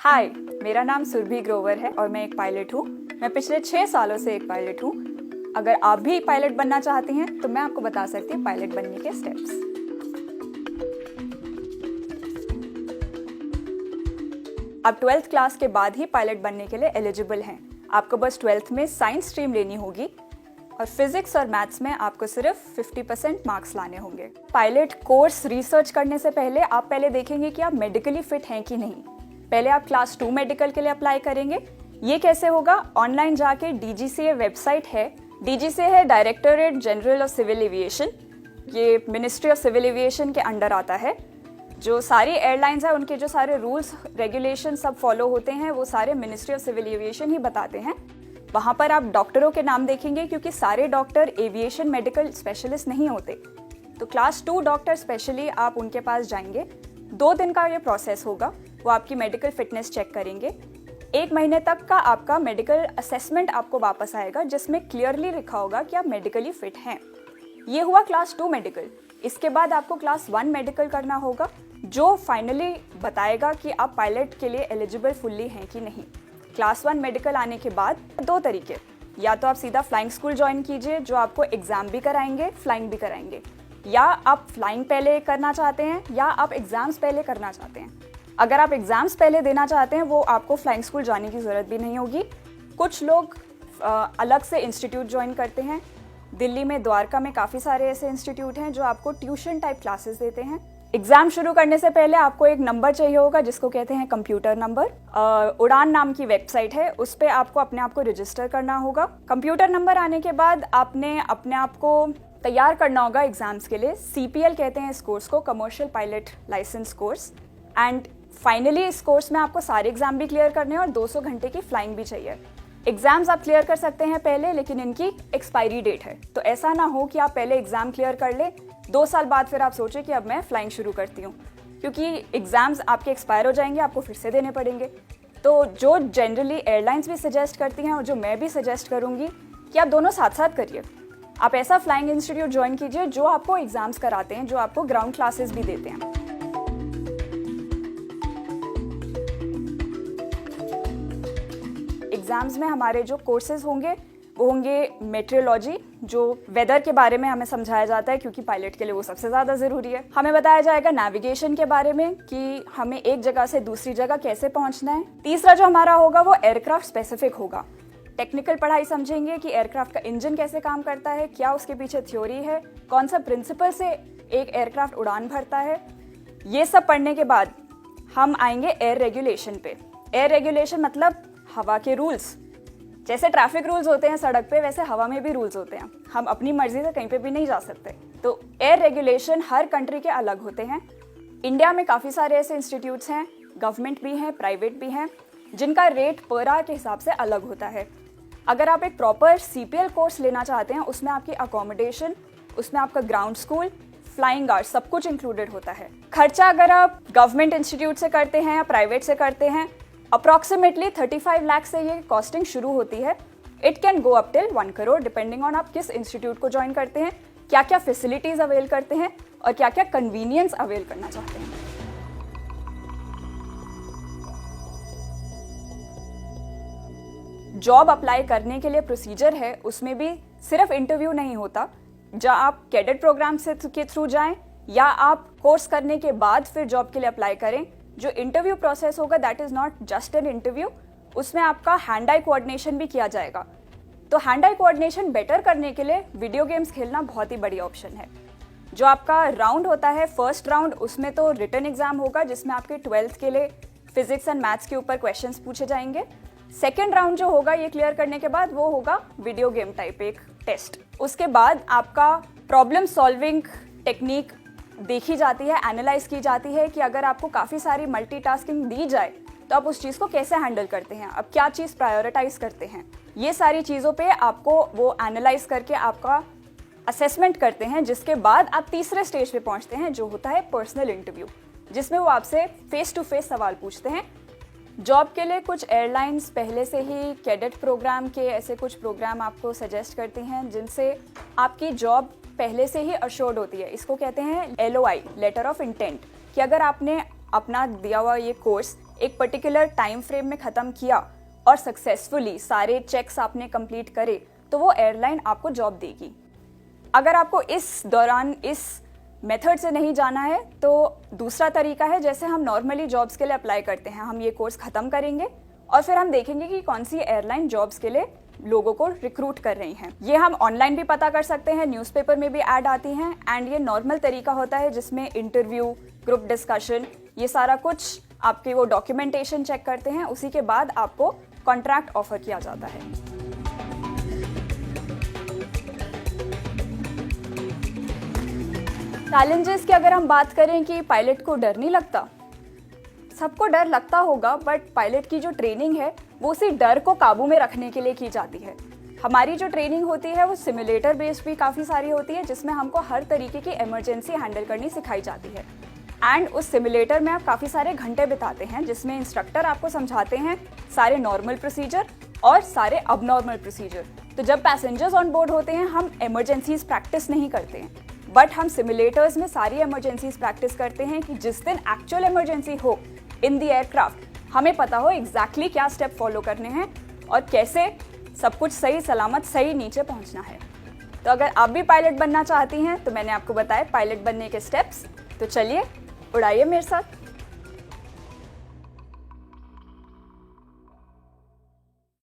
हाय, मेरा नाम सुरभि ग्रोवर है और मैं एक पायलट हूँ। मैं पिछले 6 सालों से एक पायलट हूँ। अगर आप भी पायलट बनना चाहती हैं तो मैं आपको बता सकती हूँ पायलट बनने के स्टेप्स। आप 12th क्लास के बाद ही पायलट बनने के लिए एलिजिबल हैं। आपको बस 12th में साइंस स्ट्रीम लेनी होगी और फिजिक्स और मैथ्स में आपको सिर्फ 50% मार्क्स लाने होंगे। पायलट कोर्स रिसर्च करने से पहले आप पहले देखेंगे कि आप मेडिकली फिट हैं कि नहीं। पहले आप क्लास 2 मेडिकल के लिए अप्लाई करेंगे। ये कैसे होगा? ऑनलाइन जाके DGCA वेबसाइट है। DGCA है directorate general of civil aviation. ये मिनिस्ट्री ऑफ सिविल एविएशन के अंडर आता है। जो सारी एयरलाइंस है उनके जो सारे रूल्स रेगुलेशन सब फॉलो होते हैं वो सारे मिनिस्ट्री ऑफ सिविल एविएशन ही बताते हैं। वहाँ पर आप डॉक्टरों के नाम देखेंगे क्योंकि सारे डॉक्टर एविएशन मेडिकल स्पेशलिस्ट नहीं होते। तो क्लास 2 डॉक्टर स्पेशली आप उनके पास जाएंगे। 2 दिन का ये प्रोसेस होगा। वो आपकी मेडिकल फिटनेस चेक करेंगे। 1 महीने तक का आपका मेडिकल असेसमेंट आपको वापस आएगा जिसमें क्लियरली लिखा होगा कि आप मेडिकली फिट हैं। ये हुआ क्लास 2 मेडिकल। इसके बाद आपको क्लास 1 मेडिकल करना होगा जो फाइनली बताएगा कि आप पायलट के लिए एलिजिबल फुल्ली हैं कि नहीं। क्लास 1 मेडिकल आने के बाद 2 तरीके, या तो आप सीधा फ्लाइंग स्कूल ज्वाइन कीजिए जो आपको एग्जाम भी कराएंगे, फ्लाइंग भी कराएंगे, या आप फ्लाइंग पहले करना चाहते हैं या आप एग्जाम्स पहले करना चाहते हैं। अगर आप एग्जाम्स पहले देना चाहते हैं वो आपको फ्लाइंग स्कूल जाने की ज़रूरत भी नहीं होगी। कुछ लोग अलग से इंस्टीट्यूट ज्वाइन करते हैं। दिल्ली में द्वारका में काफ़ी सारे ऐसे इंस्टीट्यूट हैं जो आपको ट्यूशन टाइप क्लासेस देते हैं। एग्जाम शुरू करने से पहले आपको एक नंबर चाहिए होगा जिसको कहते हैं कंप्यूटर नंबर। उड़ान नाम की वेबसाइट है, उस पर आपको अपने आप को रजिस्टर करना होगा। कंप्यूटर नंबर आने के बाद आपने अपने आप को तैयार करना होगा एग्जाम्स के लिए। CPL कहते हैं इस कोर्स को, commercial pilot license course. And finally इस कोर्स में आपको सारे एग्जाम भी क्लियर करने हैं और 200 घंटे की फ्लाइंग भी चाहिए। एग्जाम्स आप क्लियर कर सकते हैं पहले, लेकिन इनकी एक्सपायरी डेट है। तो ऐसा ना हो कि आप पहले एग्जाम क्लियर कर ले, 2 साल बाद फिर आप सोचें कि अब मैं फ्लाइंग शुरू करती हूँ, क्योंकि एग्जाम्स आपके एक्सपायर हो जाएंगे, आपको फिर से देने पड़ेंगे। तो जो जनरली एयरलाइंस भी सजेस्ट करती हैं और जो मैं भी सजेस्ट करूँगी कि आप दोनों साथ साथ करिए। आप ऐसा फ्लाइंग इंस्टीट्यूट ज्वाइन कीजिए जो आपको एग्जाम्स कराते हैं, जो आपको ग्राउंड क्लासेस भी देते हैं। एग्जाम्स में हमारे जो कोर्सेज होंगे वो होंगे मेट्रोलॉजी, जो वेदर के बारे में हमें समझाया जाता है क्योंकि पायलट के लिए वो सबसे ज़्यादा ज़रूरी है। हमें बताया जाएगा नेविगेशन के बारे में कि हमें एक जगह से दूसरी जगह कैसे पहुंचना है। तीसरा जो हमारा होगा वो एयरक्राफ्ट स्पेसिफिक होगा। टेक्निकल पढ़ाई समझेंगे कि एयरक्राफ्ट का इंजन कैसे काम करता है, क्या उसके पीछे थ्योरी है, कौन सा प्रिंसिपल से एक एयरक्राफ्ट उड़ान भरता है। ये सब पढ़ने के बाद हम आएंगे एयर रेगुलेशन पे। एयर रेगुलेशन मतलब हवा के रूल्स। जैसे ट्रैफिक रूल्स होते हैं सड़क पे, वैसे हवा में भी रूल्स होते हैं। हम अपनी मर्जी से कहीं पे भी नहीं जा सकते। तो एयर रेगुलेशन हर कंट्री के अलग होते हैं। इंडिया में काफ़ी सारे ऐसे इंस्टीट्यूट्स हैं, गवर्नमेंट भी हैं, प्राइवेट भी हैं, जिनका रेट पर आवर के हिसाब से अलग होता है। अगर आप एक प्रॉपर CPL कोर्स लेना चाहते हैं, उसमें आपकी अकोमोडेशन, उसमें आपका ग्राउंड स्कूल, फ्लाइंग आवर्स सब कुछ इंक्लूडेड होता है। खर्चा अगर आप गवर्नमेंट इंस्टीट्यूट से करते हैं या प्राइवेट से करते हैं, अप्रॉक्सीमेटली 35 लाख से ये कॉस्टिंग शुरू होती है। It can go up till 1 crore depending on आप किस इंस्टीट्यूट को ज्वाइन करते हैं, क्या क्या फैसिलिटीज अवेल करते हैं और क्या क्या कन्वीनियंस अवेल करना चाहते हैं। जॉब अप्लाई करने के लिए प्रोसीजर है, उसमें भी सिर्फ इंटरव्यू नहीं होता। जहाँ आप कैडेट प्रोग्राम से के थ्रू जाएं या आप कोर्स करने के बाद फिर जॉब के लिए अप्लाई करें, जो इंटरव्यू प्रोसेस होगा that is not just an interview. उसमें आपका हैंड आई कोऑर्डिनेशन भी किया जाएगा। तो हैंड आई कोऑर्डिनेशन बेटर करने के लिए वीडियो गेम्स खेलना बहुत ही बढ़िया ऑप्शन है। जो आपका राउंड होता है फर्स्ट राउंड, उसमें तो रिटन एग्जाम होगा जिसमें आपके 12th के लिए फिजिक्स एंड मैथ्स के ऊपर क्वेश्चंस पूछे जाएंगे। सेकेंड राउंड जो होगा ये क्लियर करने के बाद वो होगा वीडियो गेम टाइप एक टेस्ट। उसके बाद आपका प्रॉब्लम सॉल्विंग टेक्निक देखी जाती है, एनालाइज की जाती है कि अगर आपको काफ़ी सारी मल्टीटास्किंग दी जाए तो आप उस चीज़ को कैसे हैंडल करते हैं, अब क्या चीज़ प्रायोरिटाइज करते हैं। ये सारी चीज़ों पे आपको वो एनालाइज करके आपका असेसमेंट करते हैं, जिसके बाद आप तीसरे स्टेज पे पहुंचते हैं जो होता है पर्सनल इंटरव्यू, जिसमें वो आपसे फेस टू फेस सवाल पूछते हैं। जॉब के लिए कुछ एयरलाइंस पहले से ही कैडेट प्रोग्राम के ऐसे कुछ प्रोग्राम आपको सजेस्ट करती हैं जिनसे आपकी जॉब पहले से ही अश्योर्ड होती है। इसको कहते हैं LOI, लेटर ऑफ इंटेंट, कि अगर आपने अपना दिया हुआ ये कोर्स एक पर्टिकुलर टाइम फ्रेम में ख़त्म किया और सक्सेसफुली सारे चेक्स आपने कंप्लीट करे तो वो एयरलाइन आपको जॉब देगी। अगर आपको इस दौरान इस मेथड से नहीं जाना है तो दूसरा तरीका है, जैसे हम नॉर्मली जॉब्स के लिए अप्लाई करते हैं। हम ये कोर्स ख़त्म करेंगे और फिर हम देखेंगे कि कौन सी एयरलाइन जॉब्स के लिए लोगों को रिक्रूट कर रही हैं। ये हम ऑनलाइन भी पता कर सकते हैं, न्यूज़पेपर में भी ऐड आती हैं। एंड ये नॉर्मल तरीका होता है जिसमें इंटरव्यू, ग्रुप डिस्कशन, ये सारा कुछ आपके वो डॉक्यूमेंटेशन चेक करते हैं, उसी के बाद आपको कॉन्ट्रैक्ट ऑफर किया जाता है। चैलेंजेस की अगर हम बात करें कि पायलट को डर नहीं लगता, सबको डर लगता होगा, बट पायलट की जो ट्रेनिंग है वो उसी डर को काबू में रखने के लिए की जाती है। हमारी जो ट्रेनिंग होती है वो सिमुलेटर बेस्ड भी काफ़ी सारी होती है, जिसमें हमको हर तरीके की इमरजेंसी हैंडल करनी सिखाई जाती है। एंड उस सिमुलेटर में आप काफ़ी सारे घंटे बिताते हैं, जिसमें इंस्ट्रक्टर आपको समझाते हैं सारे नॉर्मल प्रोसीजर और सारे अबनॉर्मल प्रोसीजर। तो जब पैसेंजर्स ऑन बोर्ड होते हैं हम इमरजेंसीज प्रैक्टिस नहीं करते हैं, बट हम सिमुलेटर्स में सारी इमरजेंसीज प्रैक्टिस करते हैं कि जिस दिन एक्चुअल इमरजेंसी हो इन द एयरक्राफ्ट हमें पता हो एग्जैक्टली क्या स्टेप फॉलो करने हैं और कैसे सब कुछ सही सलामत सही नीचे पहुंचना है। तो अगर आप भी पायलट बनना चाहती हैं तो मैंने आपको बताया पायलट बनने के स्टेप्स, तो चलिए उड़ाइए मेरे साथ।